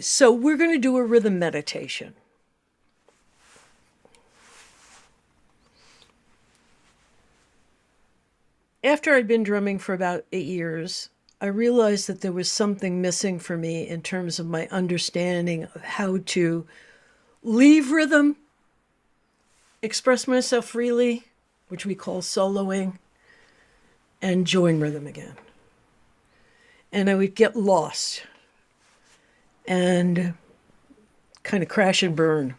So we're going to do a rhythm meditation. After I'd been drumming for about 8 years, I realized that there was something missing for me in terms of my understanding of how to leave rhythm, express myself freely, which we call soloing, and join rhythm again. And I would get lost and kind of crash and burn.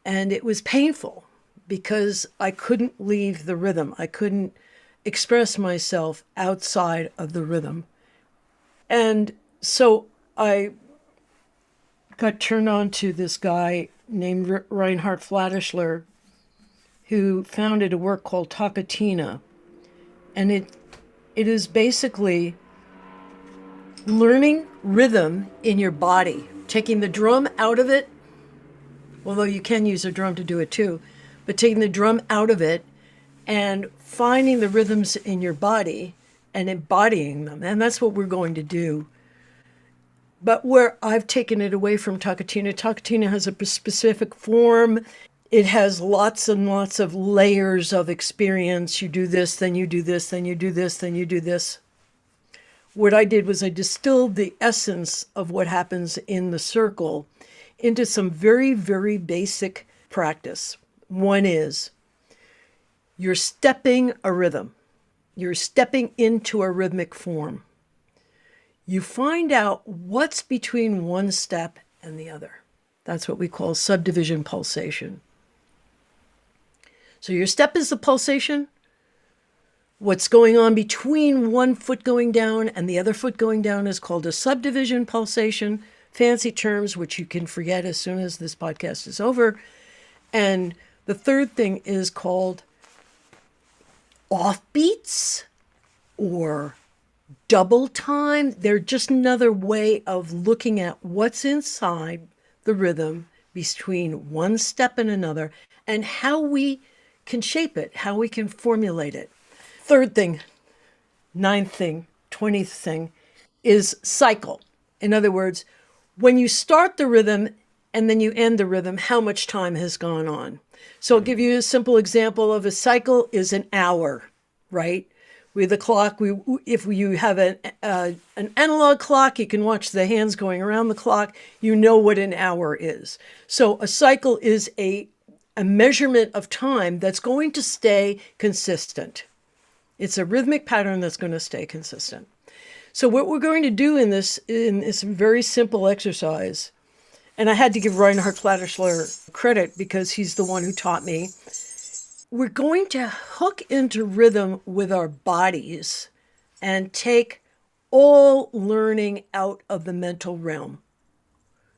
And it was painful because I couldn't leave the rhythm. I couldn't express myself outside of the rhythm. And so I got turned on to this guy named Reinhard Flatischler, who founded a work called Takatina. And it is basically learning rhythm in your body, taking the drum out of it, although you can use a drum to do it too, but taking the drum out of it and finding the rhythms in your body and embodying them. And that's what we're going to do. But where I've taken it away from Takatina, Takatina has a specific form. It has lots and lots of layers of experience. You do this, then you do this, then you do this, then you do this. What I did was I distilled the essence of what happens in the circle into some very, very basic practice. One is you're stepping a rhythm. You're stepping into a rhythmic form. You find out what's between one step and the other. That's what we call subdivision pulsation. So your step is the pulsation. What's going on between one foot going down and the other foot going down is called a subdivision pulsation. Fancy terms, which you can forget as soon as this podcast is over. And the third thing is called offbeats or double time. They're just another way of looking at what's inside the rhythm between one step and another and how we can shape it, how we can formulate it. Third thing, ninth thing, 20th thing is cycle. In other words, when you start the rhythm and then you end the rhythm, how much time has gone on? So I'll give you a simple example of a cycle is an hour, right? With a clock, if you have an analog clock, you can watch the hands going around the clock. You know what an hour is. So a cycle is a measurement of time that's going to stay consistent. It's a rhythmic pattern that's going to stay consistent. So what we're going to do in this very simple exercise, and I had to give Reinhard Flatischler credit because he's the one who taught me, we're going to hook into rhythm with our bodies and take all learning out of the mental realm.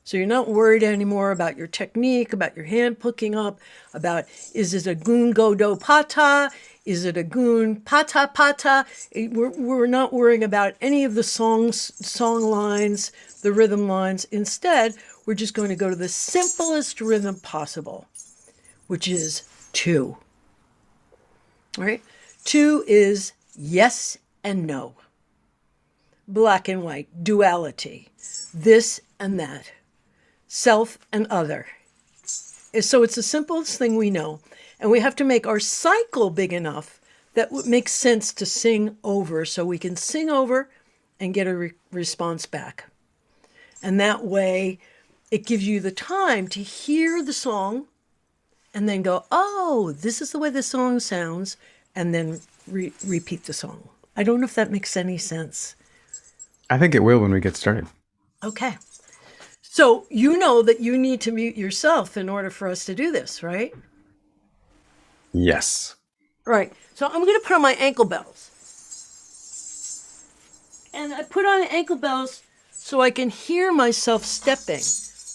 So you're not worried anymore about your technique, about your hand picking up, about is it a gun go do pata? Is it a gun pata pata? We're not worrying about any of the song lines, the rhythm lines. Instead, we're just going to go to the simplest rhythm possible, which is 2. All right? 2 is yes and no. Black and white, duality, this and that. Self and other. So it's the simplest thing we know. And we have to make our cycle big enough that it makes sense to sing over so we can sing over and get a response back. And that way it gives you the time to hear the song and then go, oh, this is the way the song sounds, and then repeat the song. I don't know if that makes any sense. I think it will when we get started. Okay. So you know that you need to mute yourself in order for us to do this, right? Yes. Right. So I'm going to put on my ankle bells. And I put on ankle bells so I can hear myself stepping.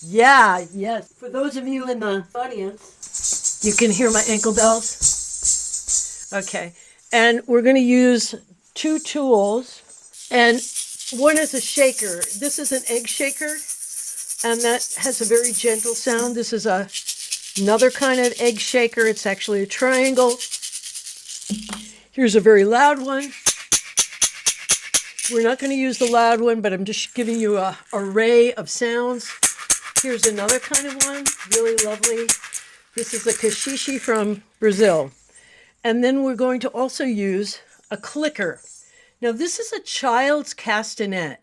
Yeah, yes. For those of you in the audience, you can hear my ankle bells. Okay. And we're going to use 2 tools. And one is a shaker. This is an egg shaker. And that has a very gentle sound. This is another kind of egg shaker. It's actually a triangle. Here's a very loud one. We're not going to use the loud one, but I'm just giving you a array of sounds. Here's another kind of one, really lovely. This is a caxixe from Brazil. And then we're going to also use a clicker. Now, this is a child's castanet.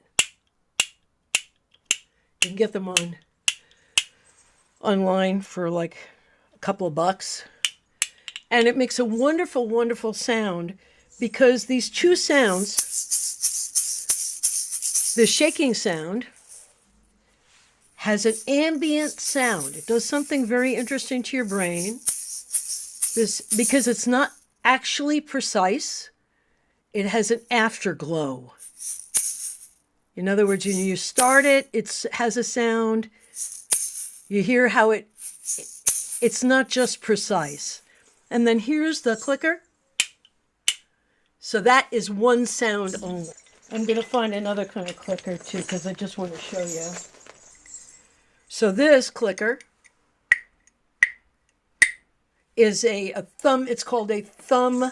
You can get them online for like a couple of bucks. And it makes a wonderful, wonderful sound because these two sounds, the shaking sound has an ambient sound. It does something very interesting to your brain. Because it's not actually precise, it has an afterglow. In other words, when you start it, it has a sound. You hear how it's not just precise. And then here's the clicker. So that is one sound only. I'm going to find another kind of clicker too, because I just want to show you. So this clicker is a thumb. It's called a thumb.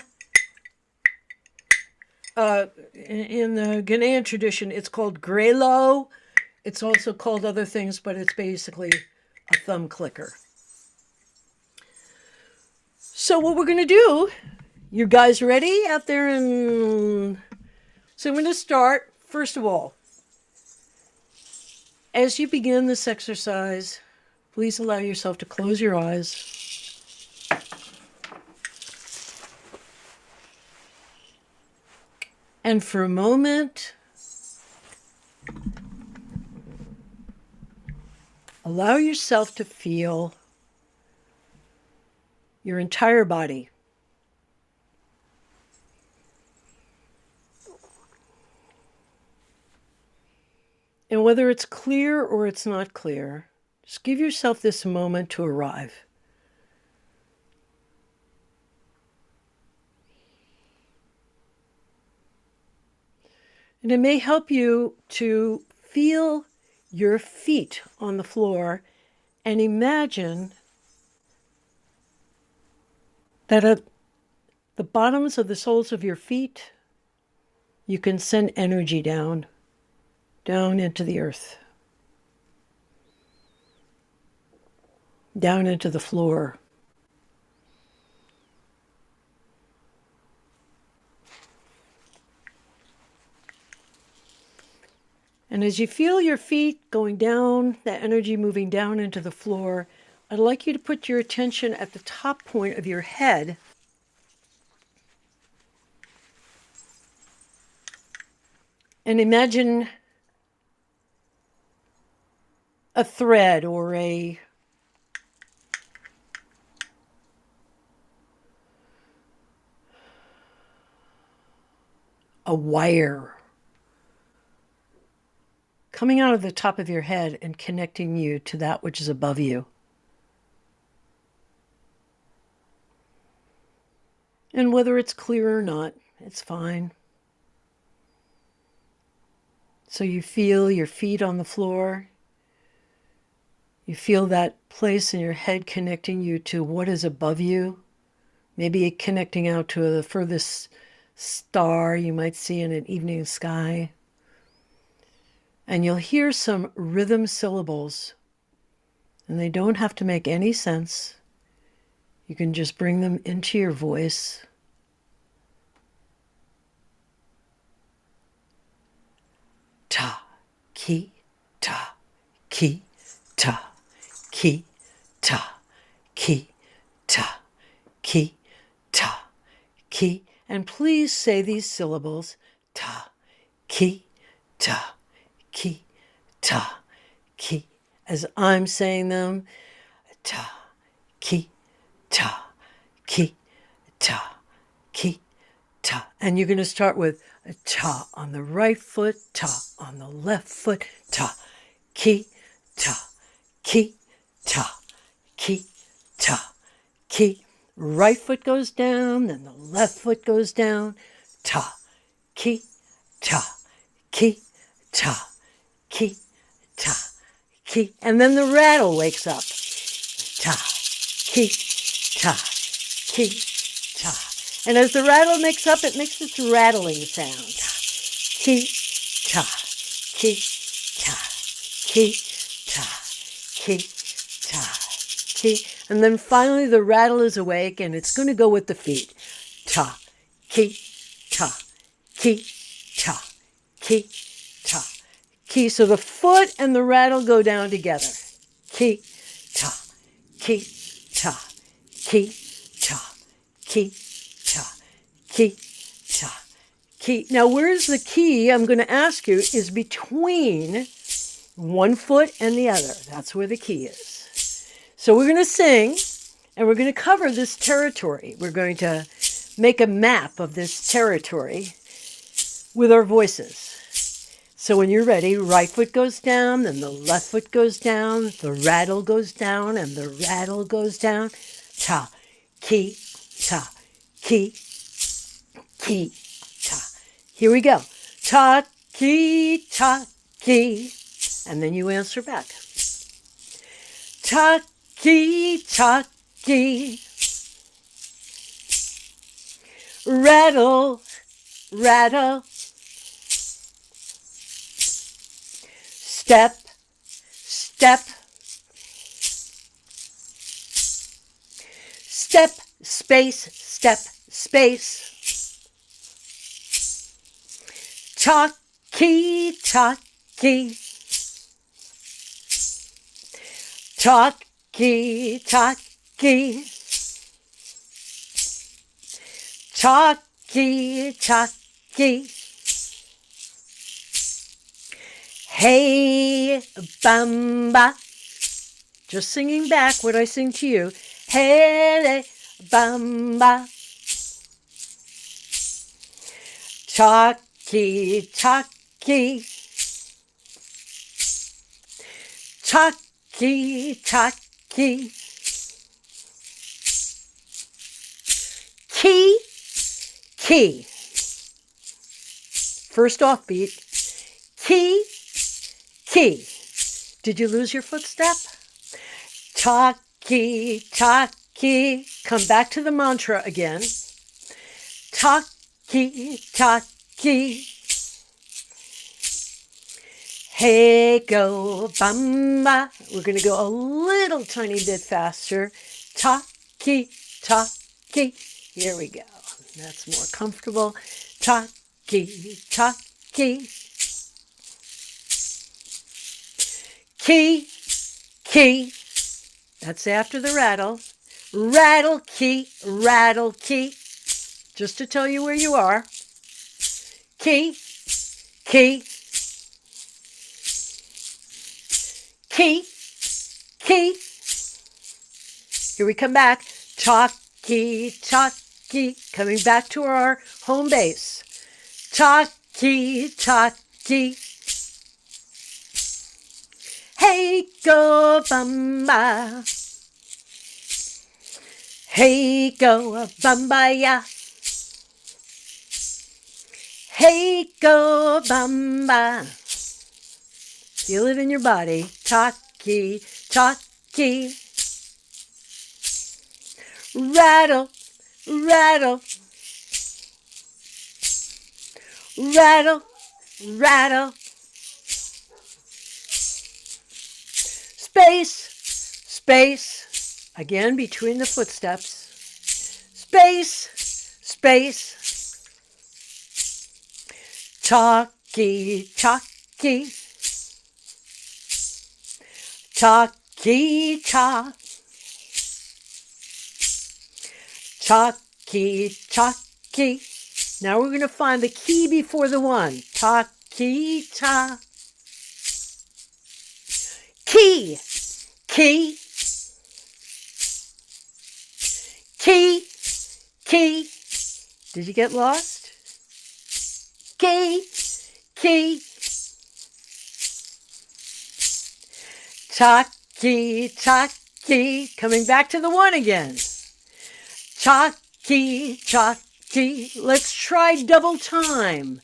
In the Ghanaian tradition, it's called grelo. It's also called other things, but it's basically a thumb clicker. So what we're going to do, you guys ready out there? So I'm going to start, first of all, as you begin this exercise, please allow yourself to close your eyes. And for a moment, allow yourself to feel your entire body. And whether it's clear or it's not clear, just give yourself this moment to arrive. And it may help you to feel your feet on the floor and imagine that at the bottoms of the soles of your feet, you can send energy down into the earth, down into the floor. And as you feel your feet going down, that energy moving down into the floor, I'd like you to put your attention at the top point of your head. And imagine a thread or a wire coming out of the top of your head and connecting you to that which is above you. And whether it's clear or not, it's fine. So you feel your feet on the floor. You feel that place in your head connecting you to what is above you. Maybe connecting out to the furthest star you might see in an evening sky. And you'll hear some rhythm syllables. And they don't have to make any sense. You can just bring them into your voice. Ta, ki, ta, ki, ta, ki, ta, ki, ta, ki, ta, ki. And please say these syllables, ta, ki, ta, ki, ta, ki. As I'm saying them, ta, ki, ta, ki, ta, ki, ta. And you're going to start with a ta on the right foot, ta on the left foot, ta, ki, ta, ki, ta, ki, ta, ki. Right foot goes down, then the left foot goes down, ta, ki, ta, ki, ta, ki, ta, ki. And then the rattle wakes up. Ta, ki, ta, ki, ta. And as the rattle makes up, it makes its rattling sound. Ta, ki, ta, ki, ta, ki, ta, ki, ta, ki. And then finally the rattle is awake and it's going to go with the feet. Ta, ki, ta, ki, ta, ki, ta, ki. So the foot and the rattle go down together. Ki, ta, ki, ta, ki, ta, ki, ta, ki, ta, ki. Now, where's the key, I'm going to ask you, is between one foot and the other. That's where the key is. So we're going to sing, and we're going to cover this territory. We're going to make a map of this territory with our voices. So when you're ready, right foot goes down, then the left foot goes down, the rattle goes down, and the rattle goes down. Ta, ki, ta, ki, ki, ta. Here we go. Ta, ki, and then you answer back. Ta, ki, rattle, rattle. Step, step, step, space, step, space. Talkie, talkie. Talkie, talkie. Talkie, talkie. Hey, bamba. Just singing back what I sing to you. Hey, bamba. Talkie, talkie. Talkie, talkie. Key, key. First offbeat. Key, key. Did you lose your footstep? Talkie, talkie. Come back to the mantra again. Talkie, talkie. Hey, go, bamba. We're going to go a little tiny bit faster. Talkie, talkie. Here we go. That's more comfortable. Talkie, talkie. Key, key. That's after the rattle. Rattle, key, rattle, key. Just to tell you where you are. Key, key. Key, key. Here we come back. Talkie, talkie. Coming back to our home base. Talkie, talkie. Hey, go, bamba. Hey, go, bamba, ya. Hey, go, bamba. Feel it in your body. Talkie, talkie. Rattle, rattle. Rattle, rattle. Space, space. Again, between the footsteps. Space, space. Talkie, talkie. Talkie, ta. Talkie, talkie. Now we're going to find the key before the one. Talkie, ta. Key, key. Key, key. Did you get lost? Key, key. Talkie, talkie. Coming back to the one again. Talkie, talkie. Let's try double time.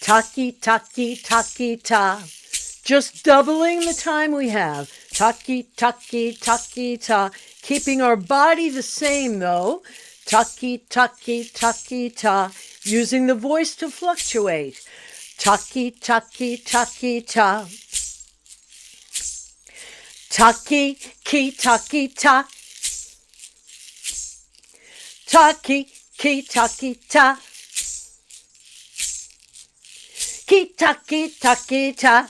Talkie, talkie, talkie, ta. Just doubling the time we have. Talkie, talkie, talkie, ta. Keeping our body the same though. Talkie, talkie, talkie, ta. Using the voice to fluctuate. Taki, taki, taki, ta. Taki, ki, taki, ta. Taki, ki, taki, ta. Ki, taki, taki, ta.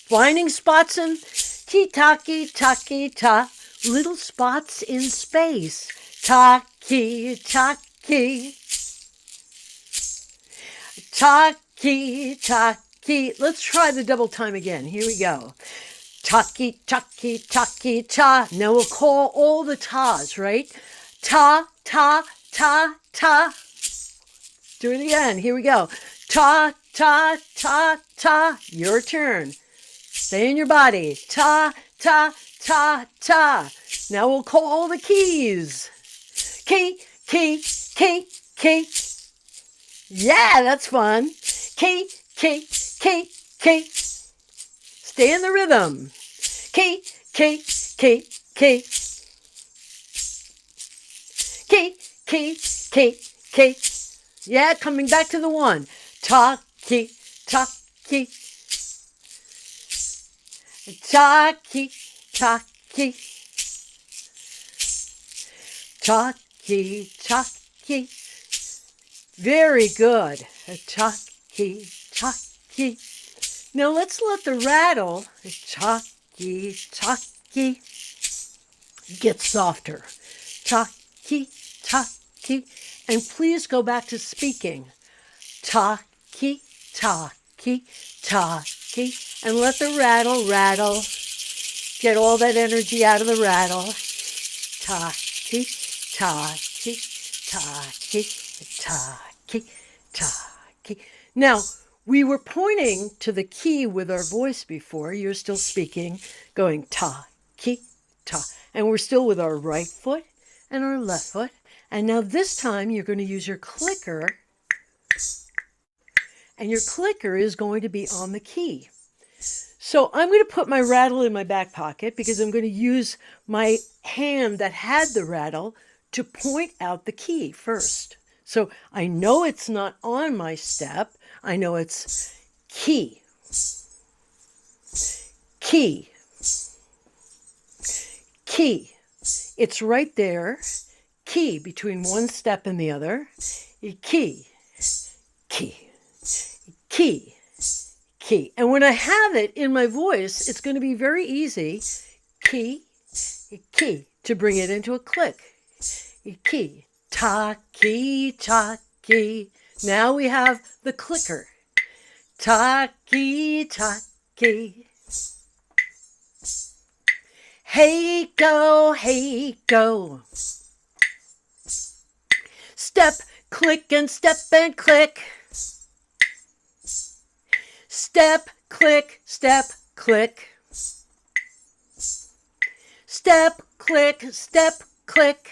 Blinding spots and ki, taki, taki, ta. Little spots in space. Taki, taki. Taki, taki. Let's try the double time again. Here we go. Taki, taki, taki, ta. Now we'll call all the tas, right? Ta, ta, ta, ta. Do it again. Here we go. Ta, ta, ta, ta. Your turn. Stay in your body. Ta, ta, ta, ta. Now we'll call all the keys. Key, key, key, key. Yeah, that's fun. Key, key, key, key. Stay in the rhythm. Key, key, key, key. Key, key, key, key. Yeah, coming back to the one. Ta-key, ta-key. Ta-key, ta-key. Ta-key, ta-key. Very good. Ta-key, ta-key. Now let's let the rattle, ta-key, ta-key, get softer. Ta-key, ta-key. And please go back to speaking. Ta-key, ta-key, ta-key. And let the rattle rattle. Get all that energy out of the rattle. Ta-key, ta-key, ta-key, ta-key, ta-key. Now, we were pointing to the key with our voice before. You're still speaking, going ta-key, ta. And we're still with our right foot and our left foot. And now this time you're going to use your clicker. And your clicker is going to be on the key. So I'm going to put my rattle in my back pocket because I'm going to use my hand that had the rattle to point out the key first. So I know it's not on my step. I know it's key. Key. Key. It's right there. Key between one step and the other. Key. Key. Key. Key. And when I have it in my voice, it's going to be very easy. Key. Key. To bring it into a click. Key. Ta-key, ta-key. Now we have the clicker. Ta-key, ta-key. Hey, go, hey, go. Step, click, and step, and click. Step, click, step, click. Step, click, step, click.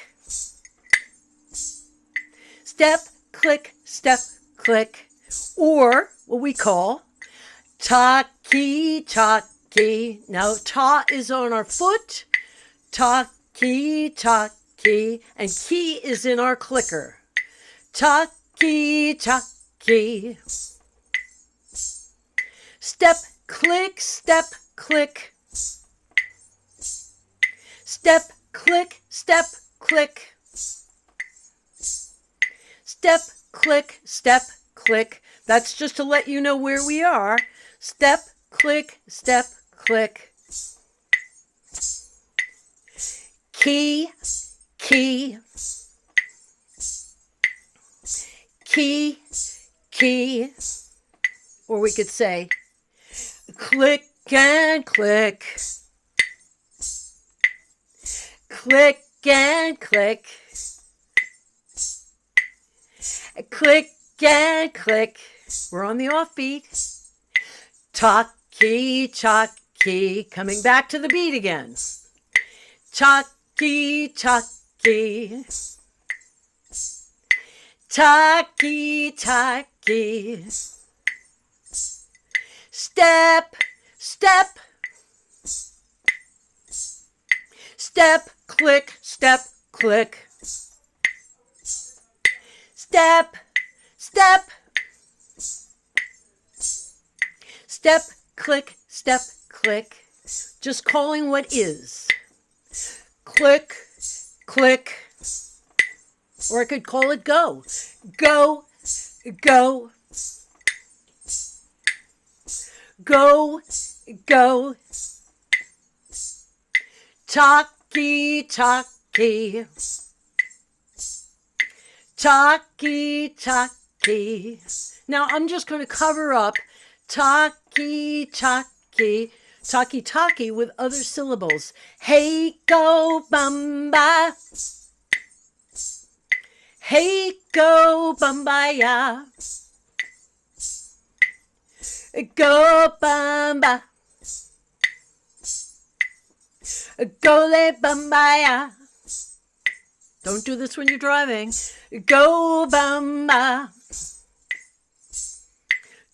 Step, click, step, click. Or what we call ta-key, ta-key. Now ta is on our foot. Ta-key, ta-key. And key is in our clicker. Ta-key, ta-key. Step, click, step, click. Step, click, step, click. Step, click, step, click. That's just to let you know where we are. Step, click, step, click. Key, key. Key, key. Or we could say, click and click. Click and click. Click and click. We're on the offbeat. Ta-key, ta-key. Coming back to the beat again. Ta-key, ta-key. Ta-key, ta-key. Step, step. Step, click, step, click. Step, step. Step, click, step, click. Just calling what is. Click, click. Or I could call it go. Go, go. Go, go. Talkie, talkie. Talkie, talkie. Now I'm just going to cover up talkie, talkie, talkie, talkie with other syllables. Hey, go, bamba. Hey, go, bambaya. Go, bamba. Go, le, bambaya. Don't do this when you're driving. Go, bamba.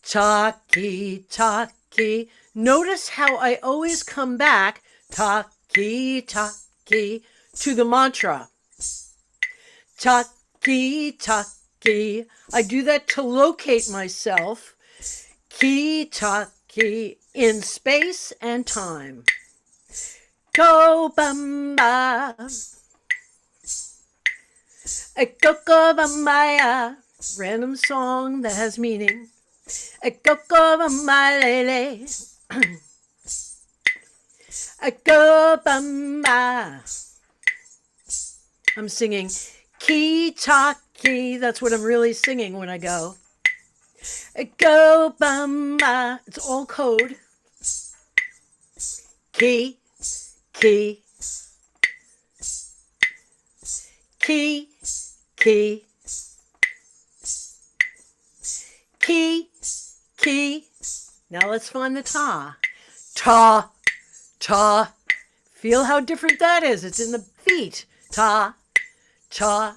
Talkie, talkie. Notice how I always come back, talkie, talkie, to the mantra. Talkie, talkie. I do that to locate myself. Ki, talkie, in space and time. Go, bamba. Go, bambaya. Random song that has meaning. Go, bamba, lele. Go, bamba. I'm singing ki, talkie. That's what I'm really singing when I go. Go, bamba. It's all code. Ki, ki. Ki, ki. Ki, ki. Now let's find the ta. Ta, ta. Feel how different that is. It's in the feet. Ta, ta.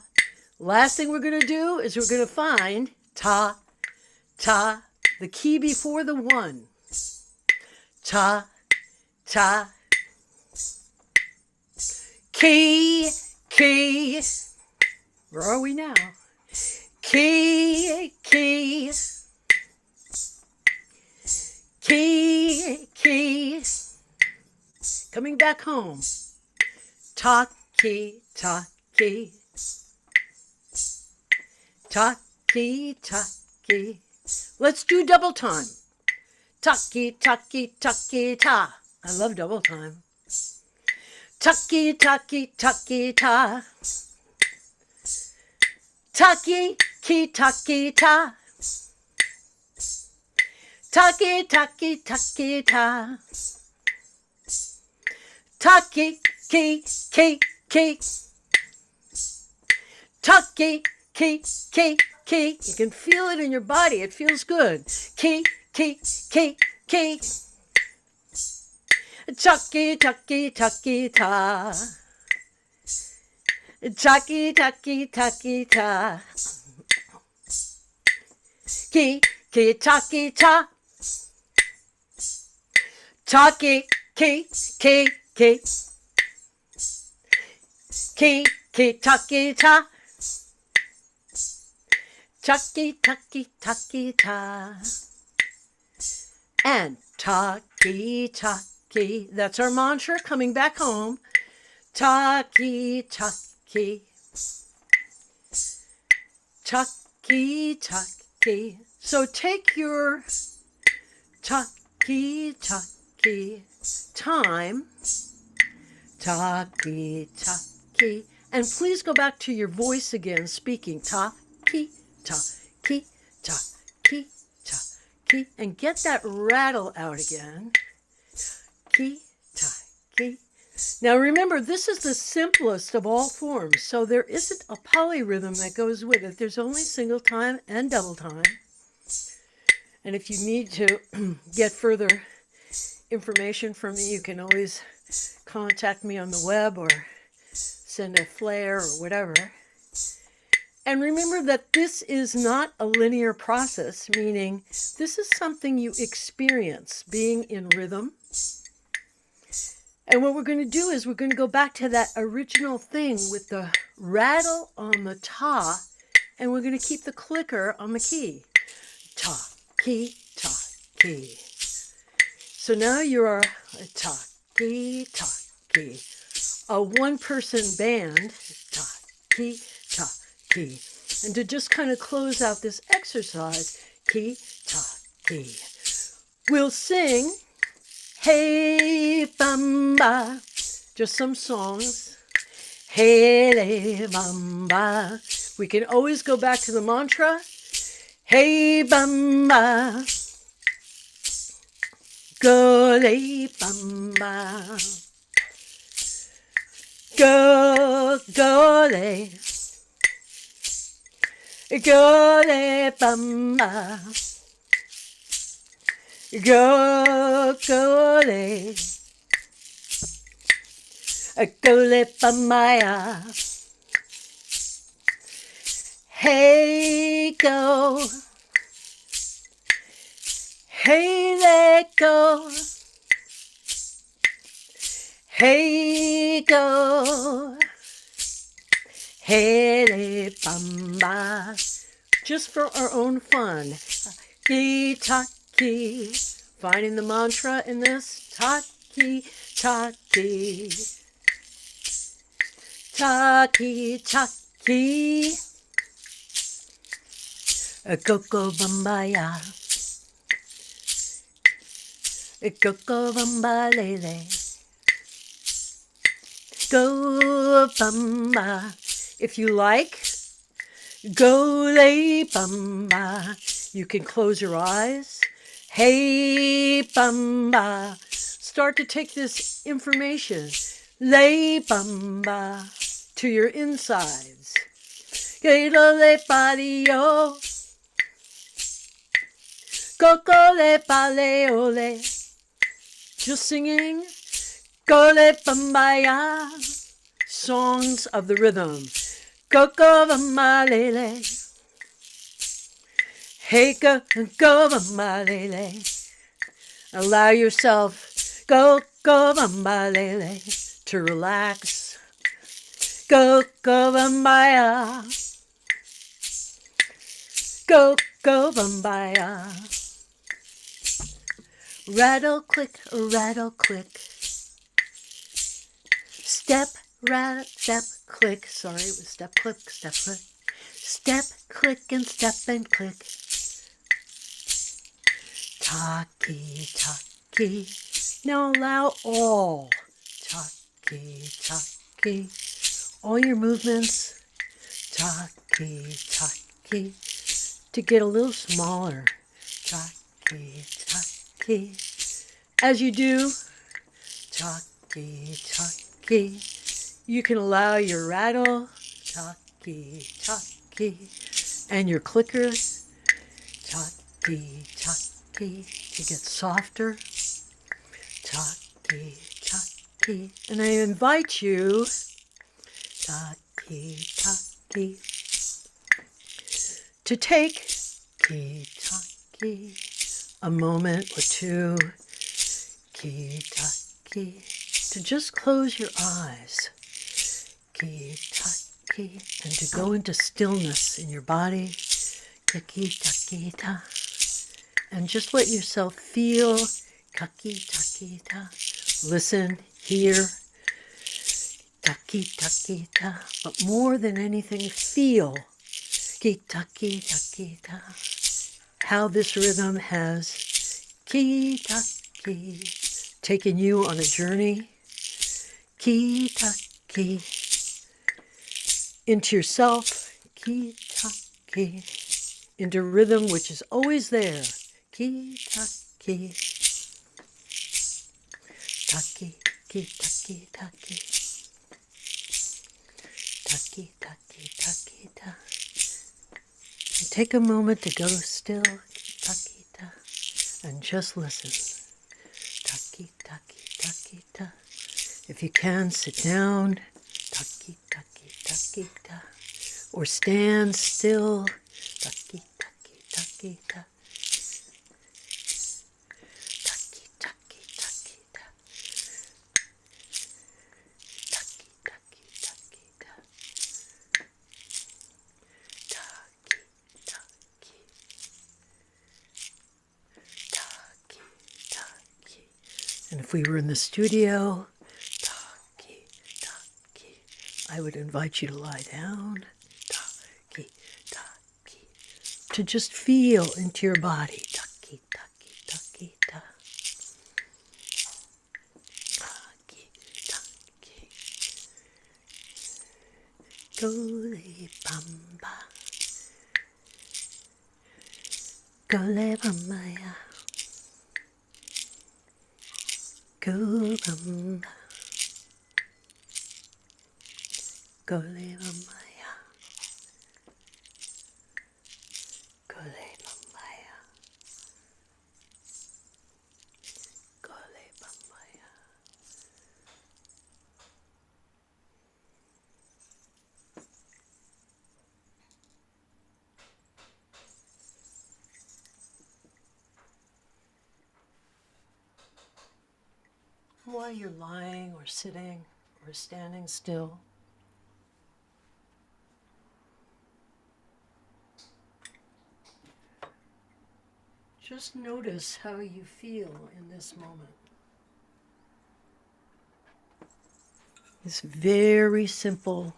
Last thing we're going to do is we're going to find ta, ta. The key before the one. Ta, ta. Ki, ki. Where are we now? Ki, ki. Ki, ki. Coming back home. Talkie, talkie. Talkie, talkie. Let's do double time. Talkie, talkie, talkie, ta. I love double time. Talkie, talkie, talkie, ta. Talkie, ki, talkie, ta. Talkie, talkie, talkie, ta. Talkie, ki, ki, ki. Talkie, ki, ki, ki. You can feel it in your body. It feels good. Ki, ki, ki, ki. Talkie, talkie, talkie, ta. Talkie, talkie, talkie, ta. Ki, ki, talkie, ta. Talkie, ki, ki, ki. Ki, ki, talkie, ta. Talkie, talkie, talkie, ta. And talkie, talkie. That's our mantra coming back home. Talkie, talkie. Talkie, talkie. So take your talkie, talkie time. Talkie, talkie. And please go back to your voice again, speaking. Talkie, talkie, talkie, talkie. And get that rattle out again. Ki, talkie. Now remember, this is the simplest of all forms, so there isn't a polyrhythm that goes with it. There's only single time and double time. And if you need to get further information from me, you can always contact me on the web or send a flare or whatever. And remember that this is not a linear process, meaning this is something you experience, being in rhythm. And what we're going to do is we're going to go back to that original thing with the rattle on the ta, and we're going to keep the clicker on the key. Ta, key, ta, key. So now you're a taki, taki, a one-person band, taki, taki. And to just kind of close out this exercise, ki, taki, we'll sing, hey, bamba, just some songs. Hey, le, bamba. We can always go back to the mantra. Hey, bamba. Go, le, bamba. Go, go, le. Go, le, bamba. Go, go, le. Go, bambaya. Hey, go. Hey, let go. Hey, go. Hey, le, bamba. Just for our own fun. Ki, taki. Finding the mantra in this. Taki, taki. Taki, taki. Coco bambaya. Coco bamba lele. Go bamba. If you like, go lay bamba. You can close your eyes. Hey bamba. Start to take this information. Lay bamba to your insides. Gato le palio. Coco le paleole. Just singing. Go le bambaya. Songs of the rhythm. Coco bamalele. Hey go bamalele. Allow yourself go bamalele to relax. Go bambaya. Go bambaya. Rattle click, rattle click. Step, step, click. Sorry, it was step, click, step, click. Step, click, and step, and click. Taki, taki. Now allow all. Taki, taki. All your movements. Taki, taki. To get a little smaller. Taki, taki. As you do, taki, taki. You can allow your rattle, taki, taki, and your clicker, taki, taki, to get softer, taki, taki. And I invite you, taki, taki, to take, taki, taki, a moment or two, taki, taki, to just close your eyes. Ki, taki, and to go into stillness in your body. Ki, taki, ta. And just let yourself feel. Taki, taki, ta. Listen, hear. Taki, taki, ta. But more than anything, feel. Ki, taki, taki, ta. How this rhythm has ki, taki, taken you on a journey. Ki, taki. Into yourself, ki, taki, into rhythm which is always there, ki, taki, taki, ki, taki, taki, taki, taki, taki, ta. And take a moment to go still, ki, taki, ta, and just listen, taki, taki, taki, ta. If you can, sit down, taki, taki, taki, ta. Or stand still, taki, taki, taki, ta. Taki, taki, taki, ta. Taki, taki, taki, ta. Taki, taki. Taki, taki. if we were in the studio, taki, taki, I would invite you to lie down, taki, taki, to just feel into your body, taki, taki, taki, taki, taki, taki, gole bamba, gole bambaya. Go bamba, go le bambaya, go le bambaya, go le bambaya. While you're lying or sitting or standing still, just notice how you feel in this moment. This very simple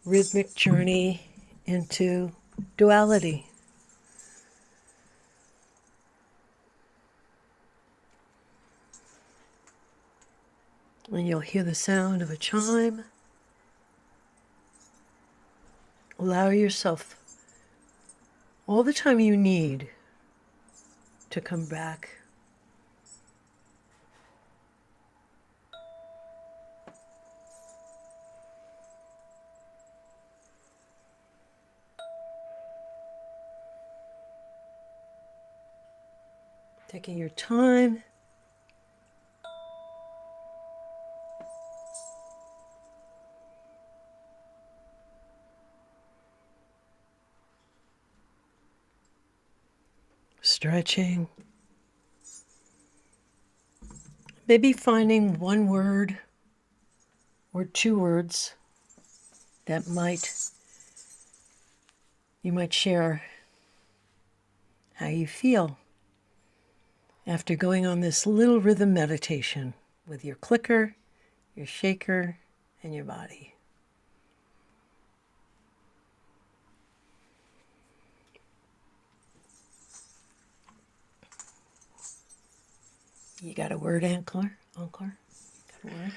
rhythmic journey into duality. And you'll hear the sound of a chime. Allow yourself all the time you need to come back. Taking your time. Stretching. Maybe finding one word or two words that you might share how you feel after going on this little rhythm meditation with your clicker, your shaker, and your body. You got a word, Encore? Encore? Got a word?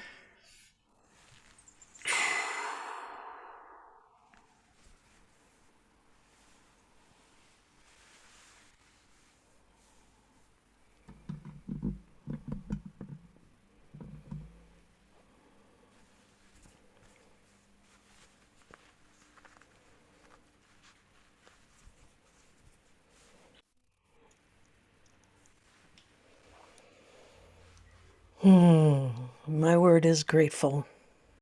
My word is grateful.